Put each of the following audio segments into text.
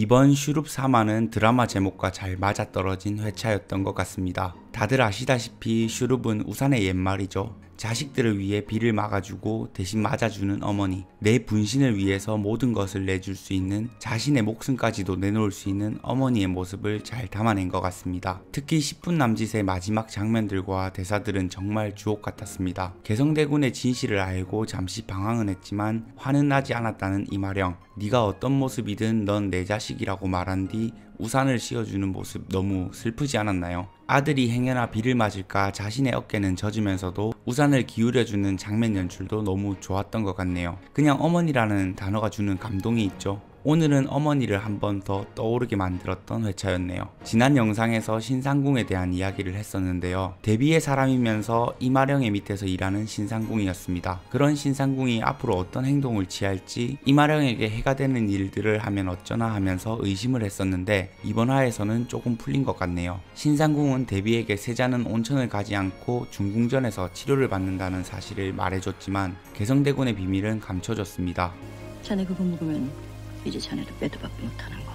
이번 슈룹 3화는 드라마 제목과 잘 맞아떨어진 회차였던 것 같습니다. 다들 아시다시피 슈룹은 우산의 옛말이죠. 자식들을 위해 비를 막아주고 대신 맞아주는 어머니, 내 분신을 위해서 모든 것을 내줄 수 있는, 자신의 목숨까지도 내놓을 수 있는 어머니의 모습을 잘 담아낸 것 같습니다. 특히 10분 남짓의 마지막 장면들과 대사들은 정말 주옥 같았습니다. 개성대군의 진실을 알고 잠시 방황은 했지만 화는 나지 않았다는 이마령, 네가 어떤 모습이든 넌 내 자식이라고 말한 뒤 우산을 씌워주는 모습 너무 슬프지 않았나요? 아들이 행여나 비를 맞을까 자신의 어깨는 젖으면서도 우산을 기울여주는 장면 연출도 너무 좋았던 것 같네요. 그냥 어머니라는 단어가 주는 감동이 있죠. 오늘은 어머니를 한 번 더 떠오르게 만들었던 회차였네요. 지난 영상에서 신상궁에 대한 이야기를 했었는데요. 데뷔의 사람이면서 이마령의 밑에서 일하는 신상궁이었습니다. 그런 신상궁이 앞으로 어떤 행동을 취할지, 이마령에게 해가 되는 일들을 하면 어쩌나 하면서 의심을 했었는데 이번 화에서는 조금 풀린 것 같네요. 신상궁은 데뷔에게 세자는 온천을 가지 않고 중궁전에서 치료를 받는다는 사실을 말해줬지만 개성대군의 비밀은 감춰졌습니다. 자네 그거 먹으면 이제 자네도 빼도 박도 못하는 거.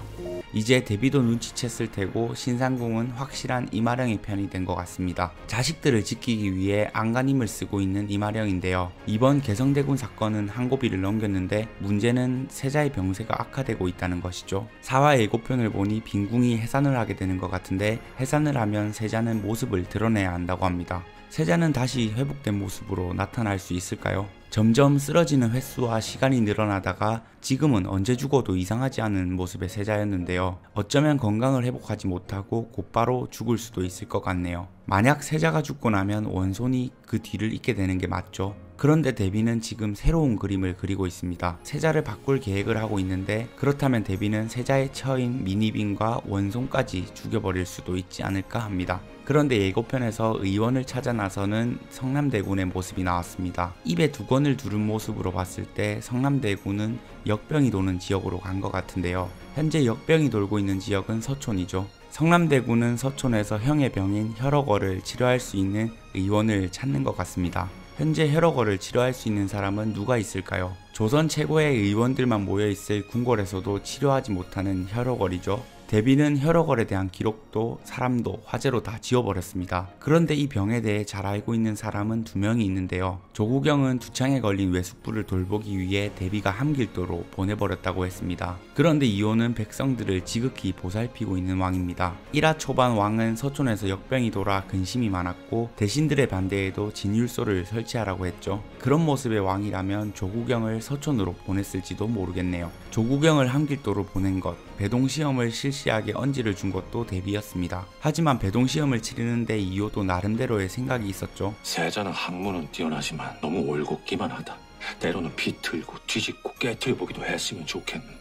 이제 데뷔도 눈치챘을 테고 신상궁은 확실한 이마령의 편이 된 것 같습니다. 자식들을 지키기 위해 안간힘을 쓰고 있는 이마령인데요. 이번 개성대군 사건은 한 고비를 넘겼는데 문제는 세자의 병세가 악화되고 있다는 것이죠. 4화 예고편을 보니 빈궁이 해산을 하게 되는 것 같은데, 해산을 하면 세자는 모습을 드러내야 한다고 합니다. 세자는 다시 회복된 모습으로 나타날 수 있을까요? 점점 쓰러지는 횟수와 시간이 늘어나다가 지금은 언제 죽어도 이상하지 않은 모습의 세자였는데요. 어쩌면 건강을 회복하지 못하고 곧바로 죽을 수도 있을 것 같네요. 만약 세자가 죽고 나면 원손이 그 뒤를 잇게 되는 게 맞죠. 그런데 데뷔는 지금 새로운 그림을 그리고 있습니다. 세자를 바꿀 계획을 하고 있는데, 그렇다면 데뷔는 세자의 처인 미니빈과 원손까지 죽여버릴 수도 있지 않을까 합니다. 그런데 예고편에서 의원을 찾아 나서는 성남대군의 모습이 나왔습니다. 입에 두건을 두른 모습으로 봤을 때 성남대군은 역병이 도는 지역으로 간 것 같은데요. 현재 역병이 돌고 있는 지역은 서촌이죠. 성남대군은 서촌에서 형의 병인 혈어거를 치료할 수 있는 의원을 찾는 것 같습니다. 현재 혈어거를 치료할 수 있는 사람은 누가 있을까요? 조선 최고의 의원들만 모여있을 궁궐에서도 치료하지 못하는 혈어걸이죠. 데뷔는 혈어걸에 대한 기록도 사람도 화재로 다 지워버렸습니다. 그런데 이 병에 대해 잘 알고 있는 사람은 2명이 있는데요. 조구경은 두창에 걸린 외숙부를 돌보기 위해 데뷔가 함길도로 보내버렸다고 했습니다. 그런데 이호는 백성들을 지극히 보살피고 있는 왕입니다. 1화 초반 왕은 서촌에서 역병이 돌아 근심이 많았고 대신들의 반대에도 진율소를 설치하라고 했죠. 그런 모습의 왕이라면 조구경을 서촌으로 보냈을지도 모르겠네요. 조구경을 함길도로 보낸 것, 배동시험을 실시하게 언지를 준 것도 데뷔였습니다. 하지만 배동시험을 치르는데 이호도 나름대로의 생각이 있었죠. 세자는 학문은 뛰어나지만 너무 올곧기만 하다. 때로는 비틀고 뒤집고 깨트려보기도 했으면 좋겠는데.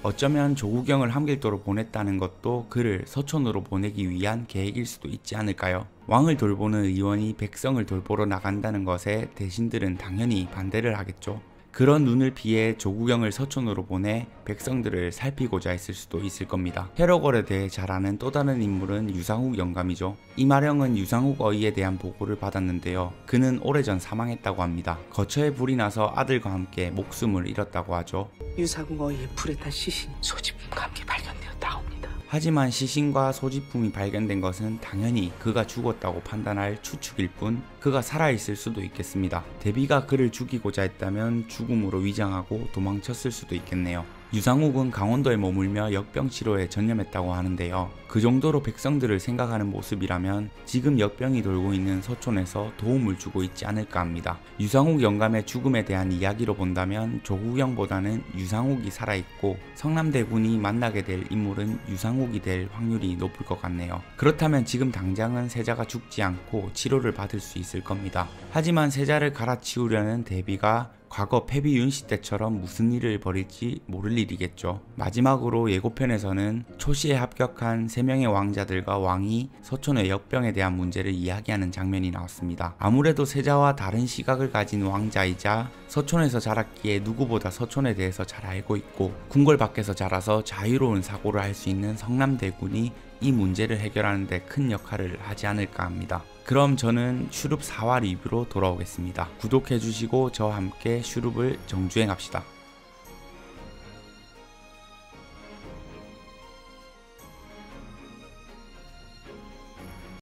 어쩌면 조구경을 함길도로 보냈다는 것도 그를 서촌으로 보내기 위한 계획일 수도 있지 않을까요? 왕을 돌보는 의원이 백성을 돌보러 나간다는 것에 대신들은 당연히 반대를 하겠죠. 그런 눈을 피해 조구경을 서촌으로 보내 백성들을 살피고자 했을 수도 있을 겁니다. 혈어걸에 대해 잘 아는 또 다른 인물은 유상욱 영감이죠. 이마령은 유상욱 어이에 대한 보고를 받았는데요. 그는 오래전 사망했다고 합니다. 거처에 불이 나서 아들과 함께 목숨을 잃었다고 하죠. 유상욱 어이의 불에 탄 시신 소지품과 함께 발견되었다옵니다. 하지만 시신과 소지품이 발견된 것은 당연히 그가 죽었다고 판단할 추측일 뿐, 그가 살아있을 수도 있겠습니다. 데뷔가 그를 죽이고자 했다면 죽음으로 위장하고 도망쳤을 수도 있겠네요. 유상욱은 강원도에 머물며 역병 치료에 전념했다고 하는데요. 그 정도로 백성들을 생각하는 모습이라면 지금 역병이 돌고 있는 서촌에서 도움을 주고 있지 않을까 합니다. 유상욱 영감의 죽음에 대한 이야기로 본다면 조구경보다는 유상욱이 살아있고 성남대군이 만나게 될 인물은 유상욱이 될 확률이 높을 것 같네요. 그렇다면 지금 당장은 세자가 죽지 않고 치료를 받을 수 있을 겁니다. 하지만 세자를 갈아치우려는 데뷔가 과거 패비 윤씨 때처럼 무슨 일을 벌일지 모를 일이겠죠. 마지막으로 예고편에서는 초시에 합격한 3명의 왕자들과 왕이 서촌의 역병에 대한 문제를 이야기하는 장면이 나왔습니다. 아무래도 세자와 다른 시각을 가진 왕자이자 서촌에서 자랐기에 누구보다 서촌에 대해서 잘 알고 있고 궁궐 밖에서 자라서 자유로운 사고를 할 수 있는 성남대군이 이 문제를 해결하는 데 큰 역할을 하지 않을까 합니다. 그럼 저는 슈룹 4화 리뷰로 돌아오겠습니다. 구독해주시고 저와 함께 슈룹을 정주행합시다.